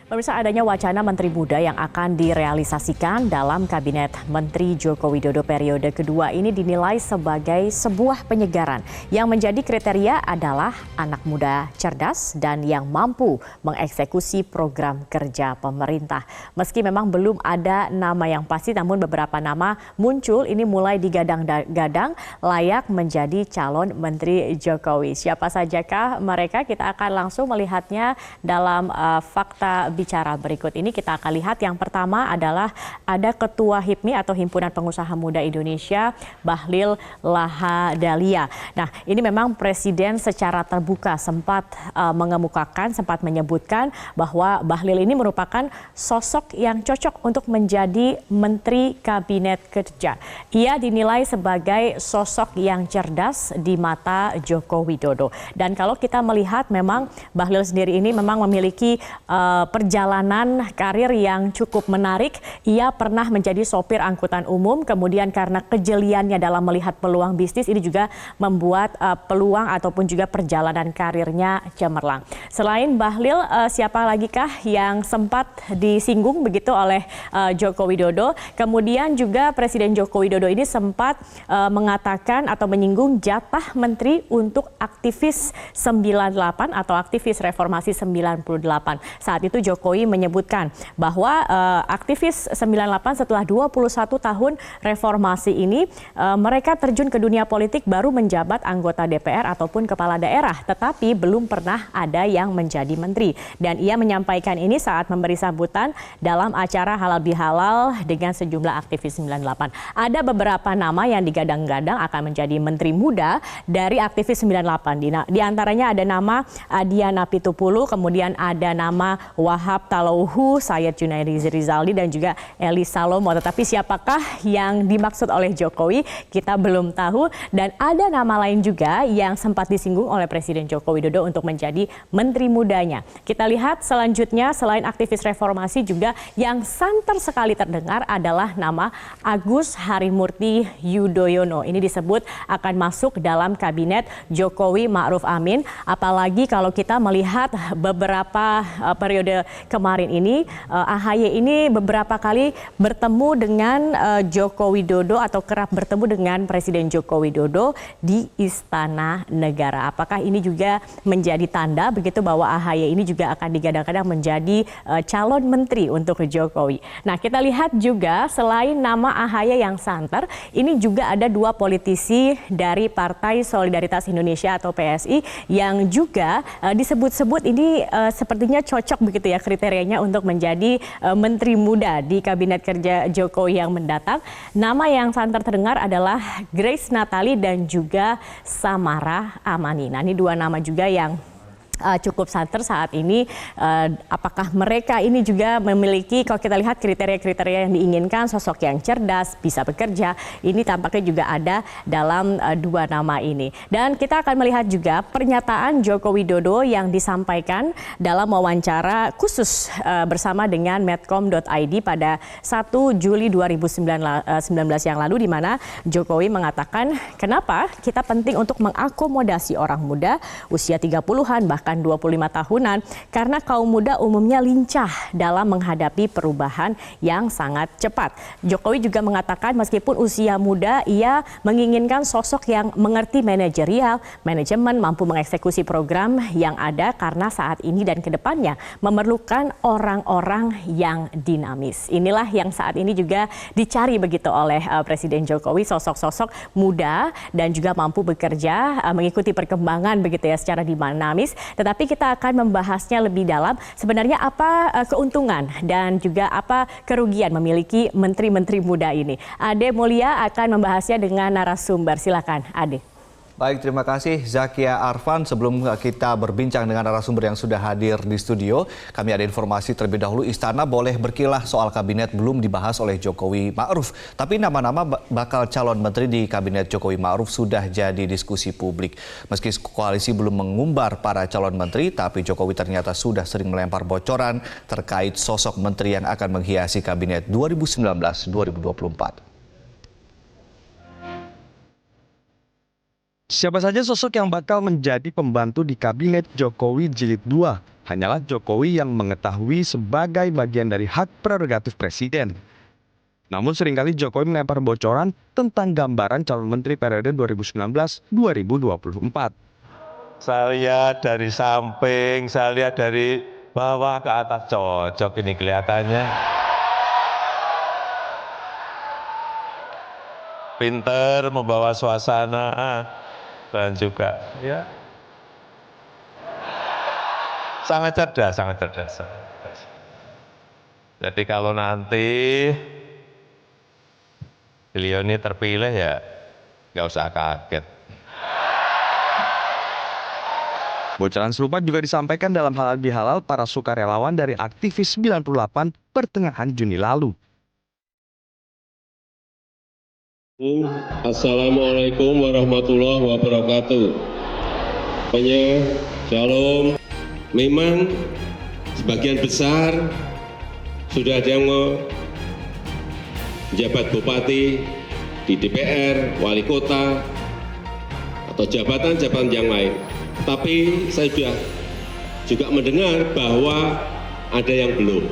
Pemirsa, adanya wacana Menteri Muda yang akan direalisasikan dalam Kabinet Menteri Joko Widodo periode kedua ini dinilai sebagai sebuah penyegaran. Yang menjadi kriteria adalah anak muda cerdas dan yang mampu mengeksekusi program kerja pemerintah. Meski memang belum ada nama yang pasti, namun beberapa nama muncul ini mulai digadang-gadang layak menjadi calon Menteri Jokowi. Siapa sajakah mereka? Kita akan langsung melihatnya dalam fakta bicara berikut ini. Kita akan lihat yang pertama adalah ada Ketua HIPMI atau Himpunan Pengusaha Muda Indonesia, Bahlil Lahadalia. Nah, ini memang Presiden secara terbuka sempat mengemukakan, sempat menyebutkan bahwa Bahlil ini merupakan sosok yang cocok untuk menjadi Menteri Kabinet Kerja. Ia dinilai sebagai sosok yang cerdas di mata Joko Widodo. Dan kalau kita melihat memang Bahlil sendiri ini memang memiliki perjalanan karir yang cukup menarik. Ia pernah menjadi sopir angkutan umum, kemudian karena kejeliannya dalam melihat peluang bisnis ini juga membuat peluang ataupun juga perjalanan karirnya cemerlang. Selain Bahlil, siapa lagi kah yang sempat disinggung begitu oleh Joko Widodo? Kemudian juga Presiden Joko Widodo ini sempat mengatakan atau menyinggung jatah menteri untuk aktivis 98 atau aktivis reformasi 98. Saat itu Jokowi menyebutkan bahwa aktivis 98 setelah 21 tahun reformasi ini mereka terjun ke dunia politik baru menjabat anggota DPR ataupun kepala daerah, tetapi belum pernah ada yang menjadi menteri. Dan ia menyampaikan ini saat memberi sambutan dalam acara Halal Bihalal dengan sejumlah aktivis 98. Ada beberapa nama yang digadang-gadang akan menjadi menteri muda dari aktivis 98. Di antaranya ada nama Adiana Pitupulu, kemudian ada nama Wahab Talouhu, Sayyid Junaidi Rizaldi dan juga Eli Salomo. Tetapi siapakah yang dimaksud oleh Jokowi kita belum tahu. Dan ada nama lain juga yang sempat disinggung oleh Presiden Joko Widodo untuk menjadi menteri mudanya. Kita lihat selanjutnya selain aktivis reformasi juga yang santer sekali terdengar adalah nama Agus Harimurti Yudhoyono. Ini disebut akan masuk dalam kabinet Jokowi Ma'ruf Amin. Apalagi kalau kita melihat beberapa periode kemarin ini, AHY ini beberapa kali bertemu dengan Joko Widodo atau kerap bertemu dengan Presiden Joko Widodo di Istana Negara. Apakah ini juga menjadi tanda begitu bahwa AHY ini juga akan digadang-gadang menjadi calon menteri untuk Jokowi. Nah, kita lihat juga selain nama AHY yang santer, ini juga ada dua politisi dari Partai Solidaritas Indonesia atau PSI yang juga disebut-sebut ini sepertinya cocok begitu ya kriterianya untuk menjadi menteri muda di Kabinet Kerja Jokowi yang mendatang. Nama yang santer terdengar adalah Grace Natali dan juga Samara Amani. Nah, ini dua nama juga yang cukup santer saat ini. Apakah mereka ini juga memiliki, kalau kita lihat kriteria-kriteria yang diinginkan, sosok yang cerdas, bisa bekerja, ini tampaknya juga ada dalam dua nama ini. Dan kita akan melihat juga pernyataan Joko Widodo yang disampaikan dalam wawancara khusus bersama dengan Medcom.id pada 1 Juli 2019 yang lalu, di mana Jokowi mengatakan kenapa kita penting untuk mengakomodasi orang muda usia 30-an bahkan 25 tahunan, karena kaum muda umumnya lincah dalam menghadapi perubahan yang sangat cepat. Jokowi juga mengatakan meskipun usia muda, ia menginginkan sosok yang mengerti manajerial, manajemen, mampu mengeksekusi program yang ada karena saat ini dan kedepannya memerlukan orang-orang yang dinamis. Inilah yang saat ini juga dicari begitu oleh Presiden Jokowi, sosok-sosok muda dan juga mampu bekerja, mengikuti perkembangan begitu ya secara dinamis. Tetapi kita akan membahasnya lebih dalam, sebenarnya apa keuntungan dan juga apa kerugian memiliki menteri-menteri muda ini. Ade Mulia akan membahasnya dengan narasumber. Silakan, Ade. Baik, terima kasih Zakia Arfan. Sebelum kita berbincang dengan narasumber yang sudah hadir di studio, kami ada informasi terlebih dahulu. Istana boleh berkilah soal kabinet belum dibahas oleh Jokowi Ma'ruf. Tapi nama-nama bakal calon menteri di kabinet Jokowi Ma'ruf sudah jadi diskusi publik. Meski koalisi belum mengumbar para calon menteri, tapi Jokowi ternyata sudah sering melempar bocoran terkait sosok menteri yang akan menghiasi kabinet 2019-2024. Siapa saja sosok yang bakal menjadi pembantu di Kabinet Jokowi Jilid 2? hanyalah Jokowi yang mengetahui sebagai bagian dari hak prerogatif presiden. Namun seringkali Jokowi melempar bocoran tentang gambaran calon menteri periode 2019-2024. Saya lihat dari samping, saya lihat dari bawah ke atas, cocok ini kelihatannya. Pinter membawa suasana dan juga ya sangat cerdas, sangat cerdas. Jadi kalau nanti beliau ini terpilih ya nggak usah kaget. Bocoran serupa juga disampaikan dalam halal bihalal para sukarelawan dari aktivis 98 pertengahan Juni lalu. Assalamualaikum warahmatullahi wabarakatuh. Shalom. Memang sebagian besar sudah ada yang menjabat bupati di DPR, wali kota, atau jabatan-jabatan yang lain. Tapi saya sudah juga mendengar bahwa ada yang belum.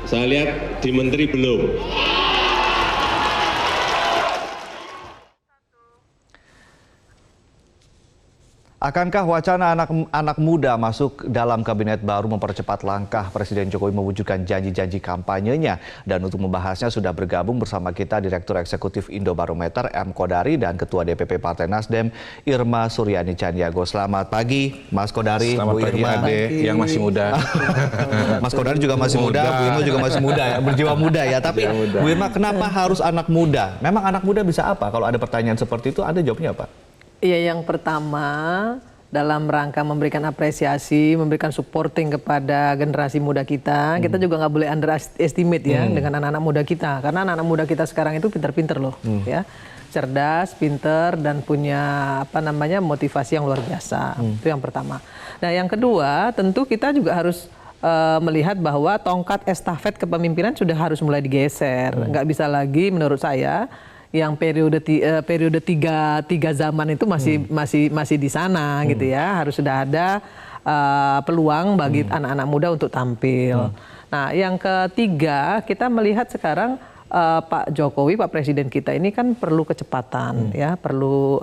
Saya lihat di menteri belum. Akankah wacana anak muda masuk dalam kabinet baru mempercepat langkah Presiden Jokowi mewujudkan janji-janji kampanyenya? Dan untuk membahasnya sudah bergabung bersama kita Direktur Eksekutif Indobarometer M. Kodari dan Ketua DPP Partai Nasdem Irma Suryani Caniago. Selamat pagi Mas Kodari. Selamat pagi adik yang masih muda. Mas Kodari juga masih muda, Bu Irma juga masih muda ya, berjiwa muda ya. Tapi Bu Irma, kenapa harus anak muda? Memang anak muda bisa apa? Kalau ada pertanyaan seperti itu, Anda jawabnya apa? Iya, yang pertama dalam rangka memberikan apresiasi, memberikan supporting kepada generasi muda kita, kita juga nggak boleh underestimate ya dengan anak-anak muda kita, karena anak-anak muda kita sekarang itu pinter-pinter loh, ya, cerdas, pinter, dan punya motivasi yang luar biasa. Itu yang pertama. Nah, yang kedua tentu kita juga harus melihat bahwa tongkat estafet kepemimpinan sudah harus mulai digeser, nggak bisa lagi menurut saya yang periode tiga zaman itu masih di sana gitu ya, harus sudah ada peluang bagi anak-anak muda untuk tampil. Nah, yang ketiga kita melihat sekarang Pak Jokowi, Pak Presiden kita ini kan perlu kecepatan ya, perlu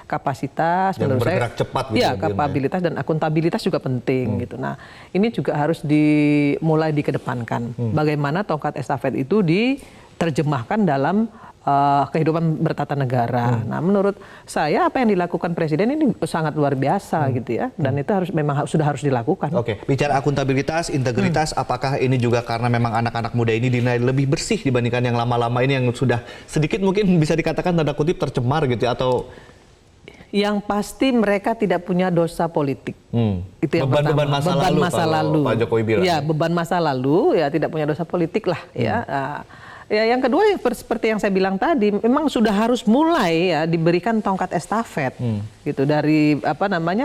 kapasitas, yang menurut bergerak saya cepat gitu ya, kapabilitas dan akuntabilitas juga penting gitu. Nah, ini juga harus dimulai dikedepankan. Bagaimana tongkat estafet itu diterjemahkan dalam kehidupan bertata negara. Nah, menurut saya apa yang dilakukan Presiden ini sangat luar biasa gitu ya, dan itu sudah harus dilakukan. Oke, bicara akuntabilitas, integritas, apakah ini juga karena memang anak-anak muda ini dinilai lebih bersih dibandingkan yang lama-lama ini yang sudah sedikit mungkin bisa dikatakan tanda kutip tercemar gitu ya, atau yang pasti mereka tidak punya dosa politik. Itu yang beban pertama. beban masa lalu, Pak Jokowi bilang. Ya, beban masa lalu ya, tidak punya dosa politik lah ya. Ya, yang kedua seperti yang saya bilang tadi, memang sudah harus mulai ya diberikan tongkat estafet gitu dari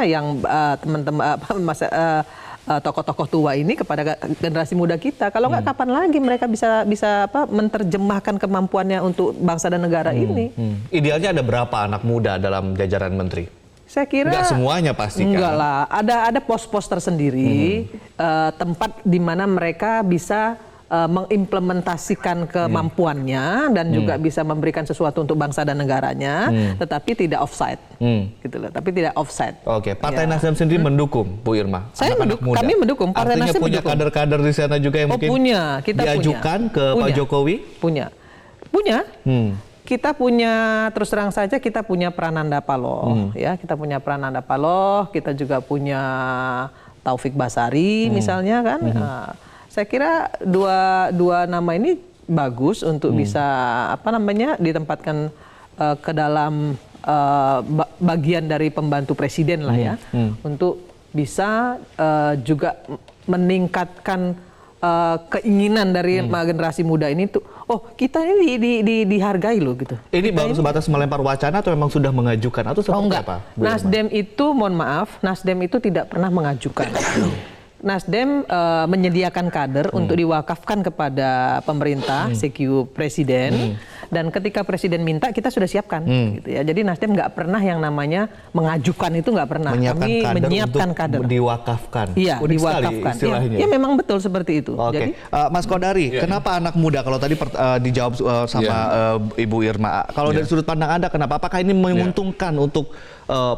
yang teman-teman tokoh-tokoh tua ini kepada generasi muda kita. Kalau nggak, kapan lagi mereka bisa menerjemahkan kemampuannya untuk bangsa dan negara ini? Idealnya ada berapa anak muda dalam jajaran menteri? Saya kira nggak semuanya pasti kan? Enggak lah, ada pos-pos tersendiri, tempat di mana mereka bisa mengimplementasikan kemampuannya dan juga bisa memberikan sesuatu untuk bangsa dan negaranya, tetapi tidak offside, gitu loh. Tapi tidak offside. Oke, Partai Nasdem sendiri mendukung, Bu Irma. Saya mendukung, kami mendukung. Partai Artinya Nasdem punya kader-kader di sana juga yang mungkin kita diajukan ke Pak Jokowi? Punya. Kita punya, terus terang saja kita punya Prananda Paloh, ya, kita punya Prananda Paloh, kita juga punya Taufik Basari misalnya kan. Saya kira dua nama ini bagus untuk bisa ditempatkan ke dalam bagian dari pembantu presiden lah ya, untuk bisa juga meningkatkan keinginan dari generasi muda ini tuh, kita ini dihargai loh gitu. Ini baru sebatas melempar wacana atau memang sudah mengajukan atau seperti apa? Nasdem itu, mohon maaf, Nasdem itu tidak pernah mengajukan. Nasdem menyediakan kader untuk diwakafkan kepada pemerintah, CQ Presiden, Dan ketika Presiden minta, kita sudah siapkan. Gitu ya. Jadi Nasdem nggak pernah yang namanya mengajukan itu nggak pernah. Kami menyiapkan kader. Diwakafkan. Iya, diwakafkan. Ya, memang betul seperti itu. Oke. Mas Kodari, kenapa anak muda? Kalau tadi dijawab sama Ibu Irma. Kalau dari sudut pandang Anda, kenapa? Apakah ini menguntungkan untuk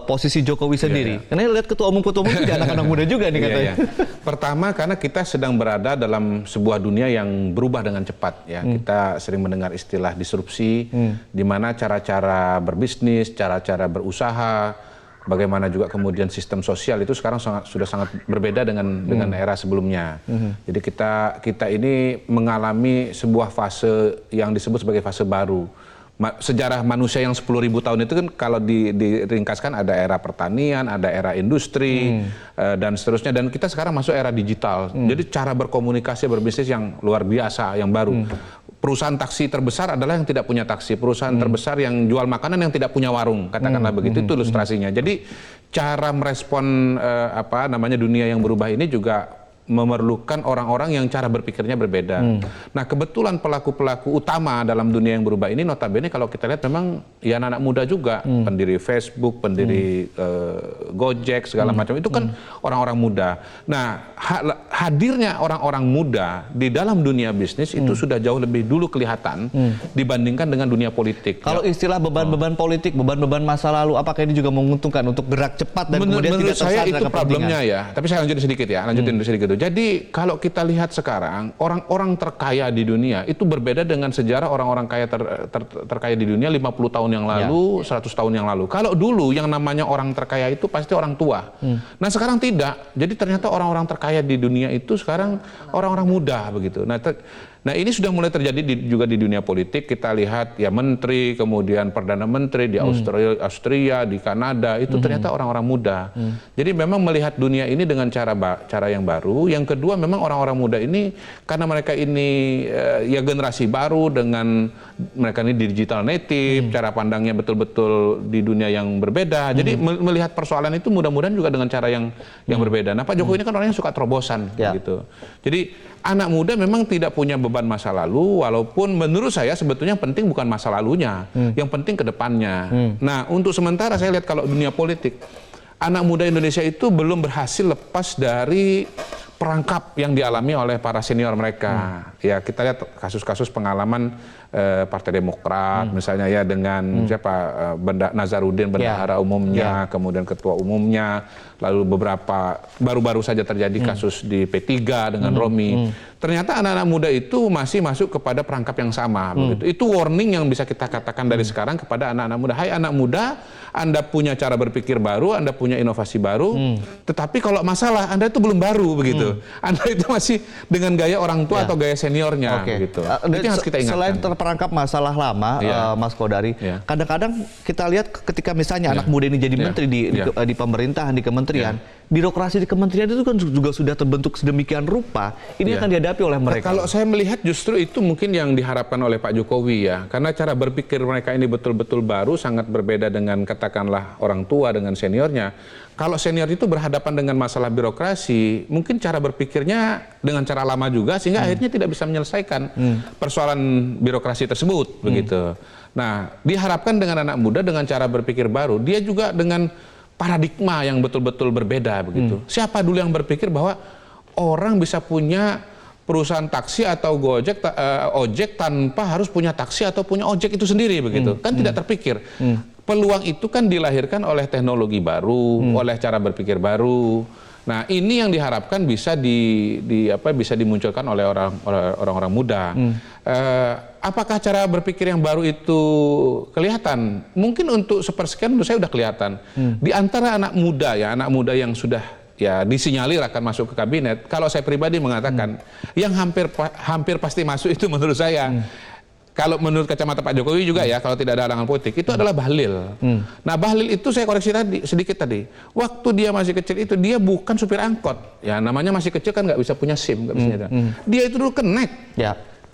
posisi Jokowi sendiri? Karena lihat ketua umum juga anak-anak muda juga nih katanya. Pertama, karena kita sedang berada dalam sebuah dunia yang berubah dengan cepat. Ya, kita sering mendengar istilah disrupsi, di mana cara-cara berbisnis, cara-cara berusaha, bagaimana juga kemudian sistem sosial itu sekarang sudah sangat berbeda dengan era sebelumnya. Jadi kita ini mengalami sebuah fase yang disebut sebagai fase baru. Sejarah manusia yang 10.000 tahun itu kan kalau diringkaskan ada era pertanian, ada era industri, dan seterusnya. Dan kita sekarang masuk era digital. Jadi cara berkomunikasi, berbisnis yang luar biasa, yang baru. Perusahaan taksi terbesar adalah yang tidak punya taksi. Perusahaan terbesar yang jual makanan yang tidak punya warung. Katakanlah begitu, itu ilustrasinya. Jadi cara merespon dunia yang berubah ini juga memerlukan orang-orang yang cara berpikirnya berbeda. Nah, kebetulan pelaku-pelaku utama dalam dunia yang berubah ini notabene kalau kita lihat memang ya anak-anak muda juga, pendiri Facebook, pendiri Gojek, segala macam itu kan orang-orang muda. Nah, hadirnya orang-orang muda di dalam dunia bisnis itu sudah jauh lebih dulu kelihatan dibandingkan dengan dunia politik. Kalau istilah beban-beban politik, beban-beban masa lalu, apakah ini juga menguntungkan untuk gerak cepat dan kemudian tidak tersandra kepentingan? Menurut saya itu problemnya ya. Tapi saya lanjutin sedikit. Jadi kalau kita lihat sekarang orang-orang terkaya di dunia itu berbeda dengan sejarah orang-orang kaya terkaya di dunia 50 tahun yang lalu, 100 tahun yang lalu. Kalau dulu yang namanya orang terkaya itu pasti orang tua. Nah, sekarang tidak. Jadi ternyata orang-orang terkaya di dunia itu sekarang orang-orang muda begitu. Nah, ini sudah mulai terjadi juga di dunia politik. Kita lihat ya menteri, kemudian perdana menteri di Austria, di Kanada itu ternyata orang-orang muda. Jadi memang melihat dunia ini dengan cara yang baru. Yang kedua, memang orang-orang muda ini karena mereka ini ya generasi baru dengan mereka ini digital native, cara pandangnya betul-betul di dunia yang berbeda. Jadi melihat persoalan itu mudah-mudahan juga dengan cara yang berbeda. Nah, Pak Jokowi ini kan orangnya suka terobosan gitu. Jadi anak muda memang tidak punya beban masa lalu, walaupun menurut saya sebetulnya yang penting bukan masa lalunya, yang penting ke depannya. Nah, untuk sementara saya lihat kalau dunia politik, anak muda Indonesia itu belum berhasil lepas dari perangkap yang dialami oleh para senior mereka. Ya, kita lihat kasus-kasus pengalaman Partai Demokrat misalnya ya dengan Nazarudin bendahara umumnya, kemudian ketua umumnya, lalu beberapa baru-baru saja terjadi kasus di P3 dengan Romi. Ternyata anak-anak muda itu masih masuk kepada perangkap yang sama begitu. Itu warning yang bisa kita katakan dari sekarang kepada anak-anak muda. Hai anak muda, Anda punya cara berpikir baru, Anda punya inovasi baru, tetapi kalau masalah Anda itu belum baru begitu. Anda itu masih dengan gaya orang tua atau gaya seniornya gitu. Itu yang harus kita ingatkan. Selain terperangkap masalah lama, Mas Kodari, kadang-kadang kita lihat ketika misalnya anak muda ini jadi menteri di pemerintahan, di kementerian, birokrasi di kementerian itu kan juga sudah terbentuk sedemikian rupa. Ini akan dihadapi oleh mereka. Kalau saya melihat justru itu mungkin yang diharapkan oleh Pak Jokowi ya, karena cara berpikir mereka ini betul-betul baru, sangat berbeda dengan katakanlah orang tua dengan seniornya. Kalau senior itu berhadapan dengan masalah birokrasi, mungkin cara berpikirnya dengan cara lama juga, sehingga akhirnya tidak bisa menyelesaikan persoalan birokrasi tersebut, begitu. Nah, diharapkan dengan anak muda dengan cara berpikir baru, dia juga dengan paradigma yang betul-betul berbeda, begitu. Siapa dulu yang berpikir bahwa orang bisa punya perusahaan taksi atau ojek tanpa harus punya taksi atau punya ojek itu sendiri, begitu? Kan tidak terpikir. Peluang itu kan dilahirkan oleh teknologi baru, oleh cara berpikir baru. Nah, ini yang diharapkan bisa bisa dimunculkan oleh orang-orang muda. Apakah cara berpikir yang baru itu kelihatan? Mungkin untuk sepersekian menurut saya sudah kelihatan. Di antara anak muda yang sudah disinyalir akan masuk ke kabinet, kalau saya pribadi mengatakan yang hampir pasti masuk itu menurut saya. Kalau menurut kacamata Pak Jokowi juga ya, kalau tidak ada halangan politik, itu adalah Bahlil. Nah, Bahlil itu saya koreksi sedikit tadi. Waktu dia masih kecil itu, dia bukan supir angkot. Ya, namanya masih kecil kan nggak bisa punya SIM. Nggak bisa dia itu dulu kenek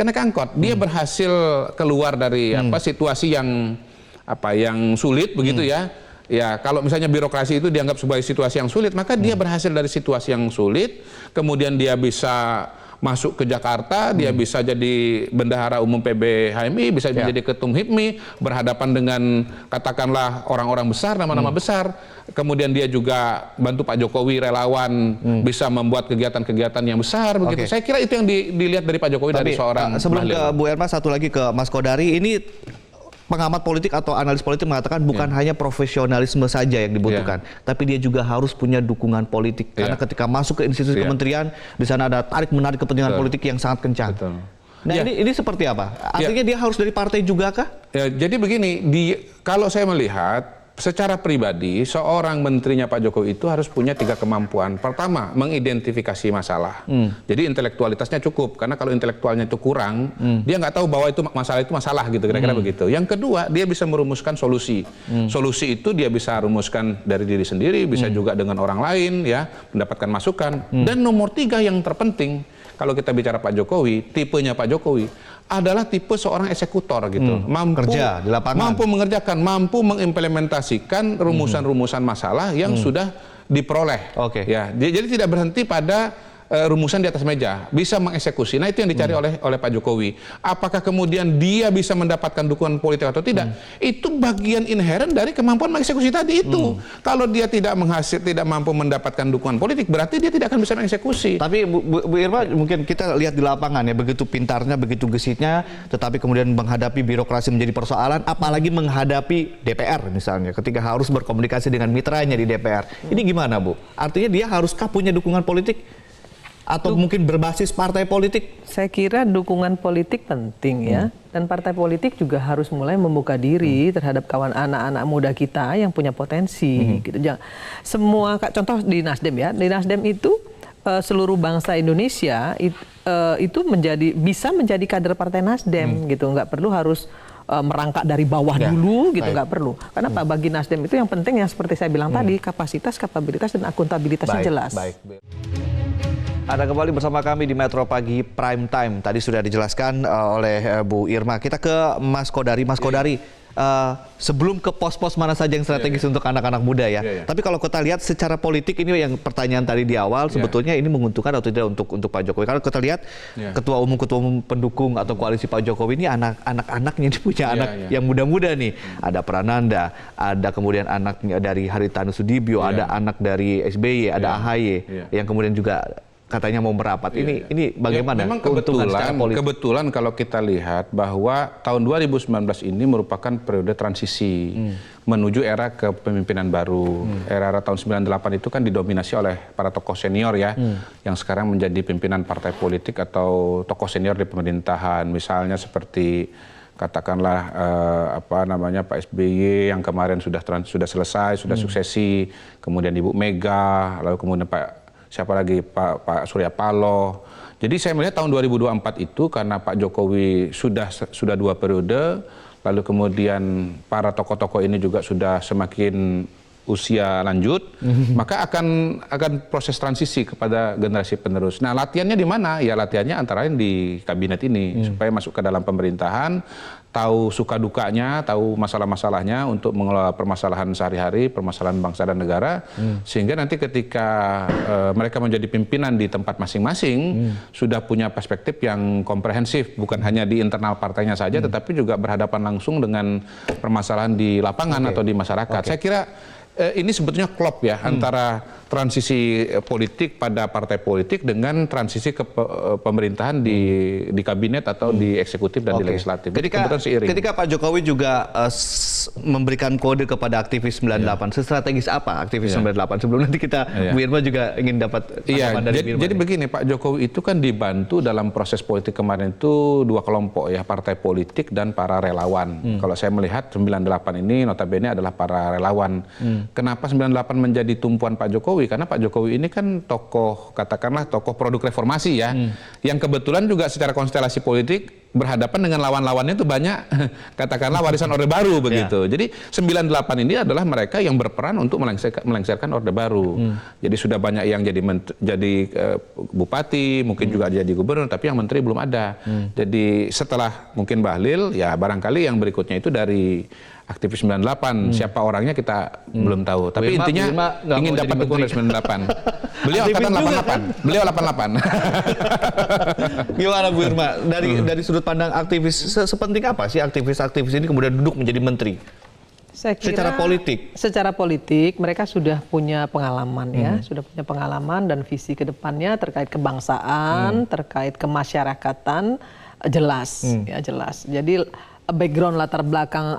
angkot. Dia berhasil keluar dari situasi yang sulit begitu ya. Ya, kalau misalnya birokrasi itu dianggap sebagai situasi yang sulit, maka dia berhasil dari situasi yang sulit, kemudian dia bisa masuk ke Jakarta, dia bisa jadi bendahara umum PB HMI, bisa menjadi ketum HIPMI, berhadapan dengan katakanlah orang-orang besar, nama-nama besar. Kemudian dia juga bantu Pak Jokowi relawan, bisa membuat kegiatan-kegiatan yang besar begitu. Saya kira itu yang dilihat dari Pak Jokowi. Tapi, dari seorang sebelum Bahlil. ke Bu Irma, satu lagi ke Mas Kodari, ini pengamat politik atau analis politik mengatakan bukan hanya profesionalisme saja yang dibutuhkan, tapi dia juga harus punya dukungan politik. Karena ketika masuk ke institusi kementerian, di sana ada tarik-menarik kepentingan politik yang sangat kencang. Nah ini seperti apa? Artinya dia harus dari partai juga kah? Jadi begini, kalau saya melihat, secara pribadi, seorang menterinya Pak Jokowi itu harus punya 3 kemampuan. Pertama, mengidentifikasi masalah. Jadi intelektualitasnya cukup, karena kalau intelektualnya itu kurang, dia nggak tahu bahwa itu masalah gitu, kira-kira begitu. Yang kedua, dia bisa merumuskan solusi. Solusi itu dia bisa rumuskan dari diri sendiri, bisa juga dengan orang lain, ya, mendapatkan masukan. Dan nomor 3 yang terpenting, kalau kita bicara Pak Jokowi, tipenya Pak Jokowi adalah tipe seorang eksekutor gitu, mampu kerja di lapangan, mampu mengerjakan, mampu mengimplementasikan rumusan-rumusan masalah yang sudah diperoleh. Ya, jadi tidak berhenti pada rumusan di atas meja, bisa mengeksekusi. Nah itu yang dicari oleh Pak Jokowi. Apakah kemudian dia bisa mendapatkan dukungan politik atau tidak? Itu bagian inheren dari kemampuan mengeksekusi tadi itu. Kalau dia tidak mampu mendapatkan dukungan politik, berarti dia tidak akan bisa mengeksekusi. Tapi Bu Irma, mungkin kita lihat di lapangan ya, begitu pintarnya, begitu gesitnya, tetapi kemudian menghadapi birokrasi menjadi persoalan, apalagi menghadapi DPR misalnya, ketika harus berkomunikasi dengan mitranya di DPR. Ini gimana Bu? Artinya dia haruskah punya dukungan politik? Atau mungkin berbasis partai politik? Saya kira dukungan politik penting ya. Dan partai politik juga harus mulai membuka diri terhadap kawan anak-anak muda kita yang punya potensi. Gitu. Semua, contoh di Nasdem ya. Di Nasdem itu seluruh bangsa Indonesia itu bisa menjadi kader partai Nasdem gitu. Nggak perlu harus merangkak dari bawah dulu gitu, nggak perlu. Karena bagi Nasdem itu yang penting yang seperti saya bilang tadi, kapasitas, kapabilitas, dan akuntabilitasnya jelas. Anda kembali bersama kami di Metro Pagi Prime Time. Tadi sudah dijelaskan oleh Bu Irma. Kita ke Mas Kodari. Mas Kodari, sebelum ke pos-pos mana saja yang strategis untuk anak-anak muda ya. Tapi kalau kita lihat secara politik, ini yang pertanyaan tadi di awal, sebetulnya ini menguntungkan atau tidak untuk Pak Jokowi? Kalau kita lihat ketua umum pendukung atau koalisi Pak Jokowi ini anak-anaknya ini punya anak yang muda-muda nih. Ada Prananda, ada kemudian anak dari Haritanu Sudibyo, ada anak dari SBY, ada AHY, yang kemudian juga katanya mau merapat. Ini bagaimana? Memang kebetulan kalau kita lihat bahwa tahun 2019 ini merupakan periode transisi menuju era kepemimpinan baru. Era tahun 98 itu kan didominasi oleh para tokoh senior ya, yang sekarang menjadi pimpinan partai politik atau tokoh senior di pemerintahan. Misalnya seperti katakanlah Pak SBY yang kemarin sudah selesai, sudah suksesi, kemudian Ibu Mega, lalu kemudian siapa lagi Pak Surya Paloh. Jadi saya melihat tahun 2024 itu karena Pak Jokowi sudah 2 periode, lalu kemudian para tokoh-tokoh ini juga sudah semakin usia lanjut, maka akan proses transisi kepada generasi penerus. Nah, latihannya di mana? Ya latihannya antara lain di kabinet ini supaya masuk ke dalam pemerintahan, tahu suka dukanya, tahu masalah-masalahnya untuk mengelola permasalahan sehari-hari, permasalahan bangsa dan negara, sehingga nanti ketika mereka menjadi pimpinan di tempat masing-masing sudah punya perspektif yang komprehensif, bukan hanya di internal partainya saja, tetapi juga berhadapan langsung dengan permasalahan di lapangan atau di masyarakat. Saya kira ini sebetulnya klop ya antara transisi politik pada partai politik dengan transisi ke pemerintahan di kabinet atau di eksekutif dan di legislatif. Ketika Pak Jokowi juga memberikan kode kepada aktivis 98, strategis apa aktivis 98? Sebelum nanti kita Bu Irma juga ingin dapat tanggapan dari Bu Irma. Jadi begini, Pak Jokowi itu kan dibantu dalam proses politik kemarin itu 2 kelompok ya, partai politik dan para relawan. Kalau saya melihat 98 ini notabene adalah para relawan. Kenapa 98 menjadi tumpuan Pak Jokowi? Karena Pak Jokowi ini kan katakanlah tokoh produk reformasi ya, yang kebetulan juga secara konstelasi politik berhadapan dengan lawan-lawannya itu banyak, katakanlah warisan Orde Baru begitu. Jadi 98 ini adalah mereka yang berperan untuk melengsarkan Orde Baru. Jadi sudah banyak yang jadi bupati, mungkin juga jadi gubernur, tapi yang menteri belum ada. Jadi setelah mungkin Bahlil, ya barangkali yang berikutnya itu dari aktivis 98. Siapa orangnya kita belum tahu. Tapi Bu Irma intinya nggak ingin mau dapat jadi dukungan dari 98. Beliau angkatan 88. Beliau 88. Gimana Bu Irma, dari sudut pandang aktivis, sepenting apa sih aktivis-aktivis ini kemudian duduk menjadi menteri? Saya kira secara politik mereka sudah punya pengalaman ya, sudah punya pengalaman dan visi ke depannya terkait kebangsaan, terkait kemasyarakatan jelas ya, jelas. Jadi background latar belakang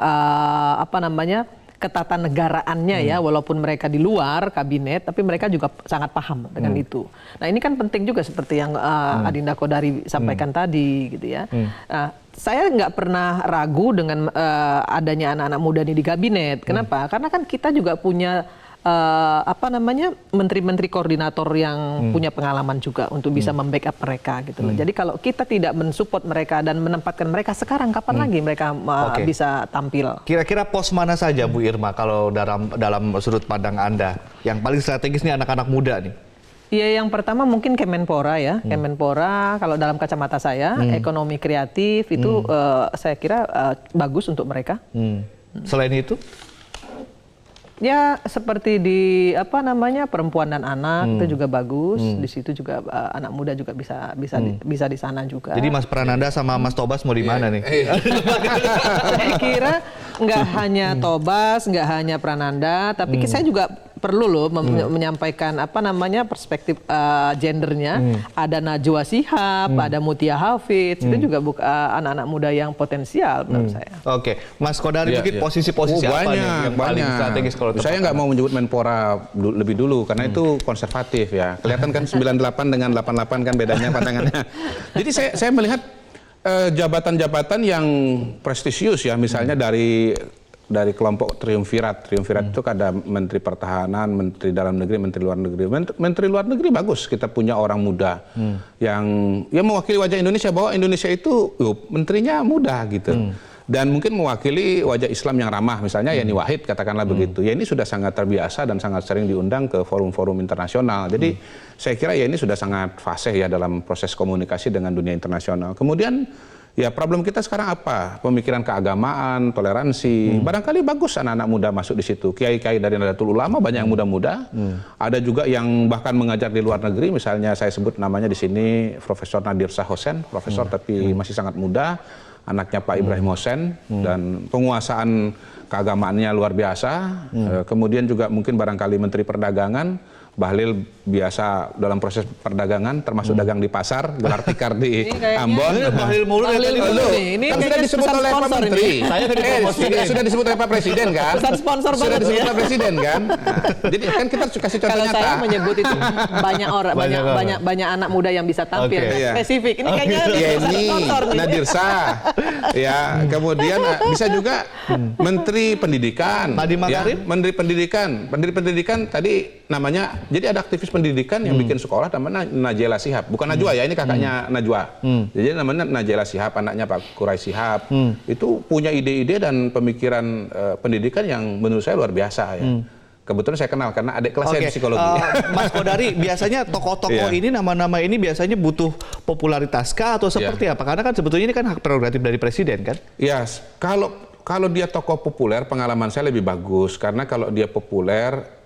ketatanegaraannya ya, walaupun mereka di luar kabinet, tapi mereka juga sangat paham dengan itu. Nah ini kan penting juga seperti yang Adinda Kodari sampaikan tadi gitu ya. Saya nggak pernah ragu dengan adanya anak-anak muda ini di kabinet. Kenapa? Karena kan kita juga punya menteri-menteri koordinator yang punya pengalaman juga untuk bisa membackup mereka gitu loh. Jadi kalau kita tidak mensupport mereka dan menempatkan mereka sekarang, kapan lagi mereka bisa tampil? Kira-kira pos mana saja Bu Irma kalau dalam sudut pandang Anda yang paling strategis nih anak-anak muda nih? Ya, yang pertama mungkin Kemenpora ya. Kemenpora kalau dalam kacamata saya, ekonomi kreatif itu saya kira bagus untuk mereka. Selain itu? Ya seperti di perempuan dan anak itu juga bagus. Di situ juga anak muda juga bisa di sana juga. Jadi Mas Prananda sama Mas Tobas mau di mana nih? Saya kira nggak hanya Tobas, nggak hanya Prananda, tapi saya juga perlu loh menyampaikan perspektif gendernya. Ada Najwa Shihab, ada Mutia Hafidz, itu juga anak-anak muda yang potensial menurut saya. Oke, Mas Kodari mungkin posisi-posisi apa nih yang paling strategis kalau saya nggak mau menyebut Menpora lebih dulu karena itu konservatif ya. Kelihatan kan 98 dengan 88 kan bedanya pandangannya. Jadi saya melihat jabatan-jabatan yang prestisius ya, misalnya dari kelompok Triumvirat. Triumvirat itu ada Menteri Pertahanan, Menteri Dalam Negeri, Menteri Luar Negeri. Menteri Luar Negeri bagus, kita punya orang muda yang mewakili wajah Indonesia, bahwa Indonesia itu menterinya muda gitu. Dan mungkin mewakili wajah Islam yang ramah, misalnya Yani Wahid katakanlah begitu. Ya ini sudah sangat terbiasa dan sangat sering diundang ke forum-forum internasional. Jadi saya kira ya ini sudah sangat fasih ya dalam proses komunikasi dengan dunia internasional. Kemudian ya problem kita sekarang apa? Pemikiran keagamaan, toleransi. Barangkali bagus anak-anak muda masuk di situ. Kiai-kiai dari Nahdlatul Ulama banyak yang muda-muda. Ada juga yang bahkan mengajar di luar negeri. Misalnya saya sebut namanya di sini Profesor Nadir Shah Hussain, profesor tapi masih sangat muda. Anaknya Pak Ibrahim Hussain dan penguasaan keagamaannya luar biasa. Kemudian juga mungkin barangkali Menteri Perdagangan. Bahlil biasa dalam proses perdagangan, termasuk dagang di pasar, gelar tikar di Ambon. Bahlil mulu ini kan sudah disebut oleh Pak Menteri. Sudah disebut oleh Pak Presiden kan? Pesan sponsor sudah disebut ya? Pak Presiden kan? Jadi kan kita kasih contoh nyata. Kalau saya menyebut itu banyak anak muda yang bisa tampil spesifik. Ini kayaknya pesan sponsor nih. Nadir Shah. Ya, kemudian bisa juga Menteri Pendidikan. Nadiem Makarim? Menteri Pendidikan tadi namanya. Jadi ada aktivis pendidikan yang bikin sekolah namanya Najela Shihab. Bukan Najwa ya, ini kakaknya Najwa. Jadi namanya Najela Shihab, anaknya Pak Kurai Shihab. Itu punya ide-ide dan pemikiran pendidikan yang menurut saya luar biasa ya. Kebetulan saya kenal karena adik kelas saya di psikologi. Mas Kodari, biasanya tokoh-tokoh ini, nama-nama ini biasanya butuh popularitas kah atau seperti apa? Karena kan sebetulnya ini kan hak prerogatif dari presiden kan? Ya, kalau dia tokoh populer, pengalaman saya lebih bagus. Karena kalau dia populer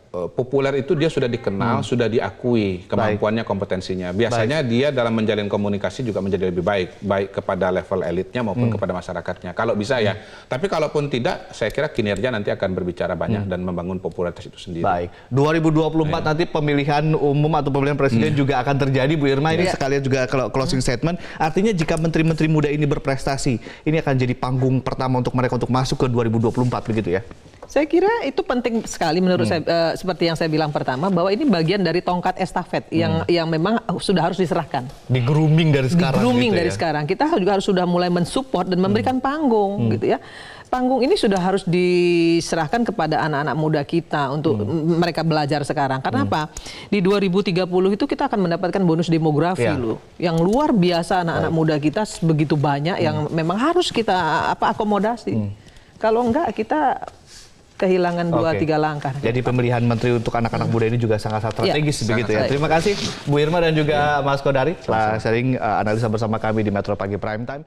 itu dia sudah dikenal, sudah diakui kemampuannya, kompetensinya. Biasanya dia dalam menjalin komunikasi juga menjadi lebih baik kepada level elitnya maupun kepada masyarakatnya. Kalau bisa ya. Tapi kalaupun tidak, saya kira kinerja nanti akan berbicara banyak dan membangun popularitas itu sendiri. Baik. 2024 nanti pemilihan umum atau pemilihan presiden juga akan terjadi, Bu Irma. Ini sekalian juga closing statement. Artinya jika menteri-menteri muda ini berprestasi, ini akan jadi panggung pertama untuk mereka untuk masuk ke 2024 begitu ya? Saya kira itu penting sekali menurut saya, seperti yang saya bilang pertama, bahwa ini bagian dari tongkat estafet yang memang sudah harus diserahkan. Di grooming dari sekarang. Di grooming gitu dari sekarang. Kita juga harus sudah mulai mensupport dan memberikan panggung gitu ya. Panggung ini sudah harus diserahkan kepada anak-anak muda kita untuk mereka belajar sekarang. Karena apa? Di 2030 itu kita akan mendapatkan bonus demografi loh. Yang luar biasa anak-anak muda kita begitu banyak yang memang harus kita akomodasi. Kalau enggak kita kehilangan 2-3 langkah. Jadi pemilihan menteri untuk anak-anak muda ini juga sangat strategis begitu ya. Terima kasih Bu Irma dan juga Mas Kodari telah sharing analisa bersama kami di Metro Pagi Prime Time.